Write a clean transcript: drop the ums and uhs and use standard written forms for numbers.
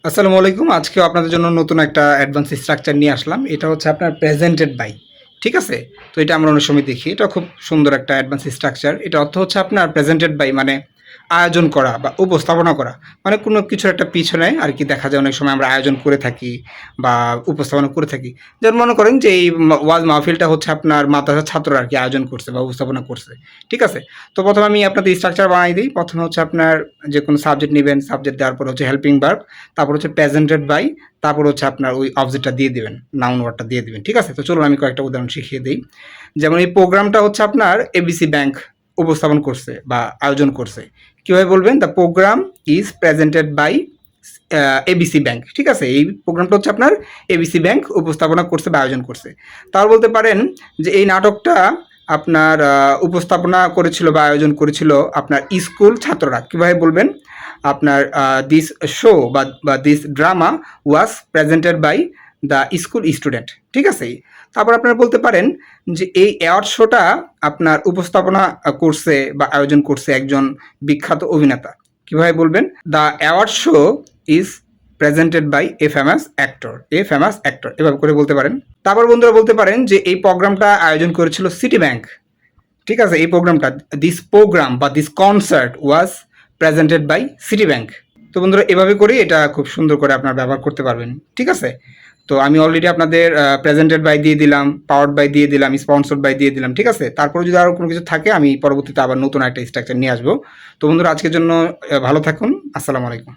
আসসালামু আলাইকুম। আজকেও আপনাদের জন্য নতুন একটা অ্যাডভান্স স্ট্রাকচার নিয়ে আসলাম। এটা হচ্ছে আপনার প্রেজেন্টেড বাই, ঠিক আছে? তো এটা আমরা অনেক সময় দেখি। এটা খুব সুন্দর একটা অ্যাডভান্স স্ট্রাকচার। এটা অর্থ হচ্ছে আপনার প্রেজেন্টেড বাই মানে আয়োজন করা বা উপস্থাপনা করা। মানে কোনো কিছুর একটা পিছনে আর কি দেখা যায় অনেক সময় আমরা আয়োজন করে থাকি বা উপস্থাপনা করে থাকি। যেমন মনে করেন যে এই ওয়াজ মাহফিলটা হচ্ছে আপনার মাদ্রাসার ছাত্ররা আর কি আয়োজন করছে বা উপস্থাপনা করছে। ঠিক আছে? তো প্রথমে আমি আপনাদের স্ট্রাকচার বানাই দিই। প্রথমে হচ্ছে আপনার যে কোনো সাবজেক্ট নিবেন, সাবজেক্ট দেওয়ার পর হচ্ছে হেল্পিং ভার্ব, তারপর হচ্ছে প্রেজেন্টেড বাই, তারপর হচ্ছে আপনার ওই অবজেক্টটা দিয়ে দিবেন, নাউন ওয়ার্ডটা দিয়ে দিবেন। ঠিক আছে? তো চলুন আমি কয়েকটা উদাহরণ শিখিয়ে দিই। যেমন এই প্রোগ্রামটা হচ্ছে আপনার এবিসি ব্যাংক উপস্থাপন করছে বা আয়োজন করছে। কীভাবে বলবেন? The programme is presented by ABC bank. ঠিক আছে? এই প্রোগ্রামটা হচ্ছে আপনার এবিসি ব্যাংক উপস্থাপনা করছে বা আয়োজন করছে। তার বলতে পারেন যে এই নাটকটা আপনার উপস্থাপনা করেছিল বা আয়োজন করেছিল আপনার স্কুল ছাত্ররা। কীভাবে বলবেন? আপনার দিস শো বা this drama was presented by the school student. ঠিক আছে? তারপর আপনারা বলতে পারেন যে এই অ্যাওয়ার্ড শোটা আপনার উপস্থাপনা করছে বা আয়োজন করছে একজন বিখ্যাত অভিনেতা। কীভাবে বলবেন? The award show is presented by a famous actor. এভাবে করে বলতে পারেন। তারপর বন্ধুরা বলতে পারেন যে এই প্রোগ্রামটা আয়োজন করেছিল সিটি ব্যাংক। ঠিক আছে? এই প্রোগ্রামটা, দিস প্রোগ্রাম বা this concert was presented vice city bank. তো বন্ধুরা এভাবে করে এটা খুব সুন্দর করে আপনারা ব্যবহার করতে পারবেন। ঠিক আছে? তো আমি অলরেডি আপনাদের প্রেজেন্টেড বাই দিয়ে দিলাম, পাওয়ার্ড বাই দিয়ে দিলাম, স্পন্সর্ড বাই দিয়ে দিলাম। ঠিক আছে? তারপরে যদি আরও কোনো কিছু থাকে আমি পরবর্তীতে আবার নতুন একটা স্ট্রাকচার নিয়ে আসবো। তো বন্ধুরা আজকের জন্য ভালো থাকুন। আসসালামু আলাইকুম।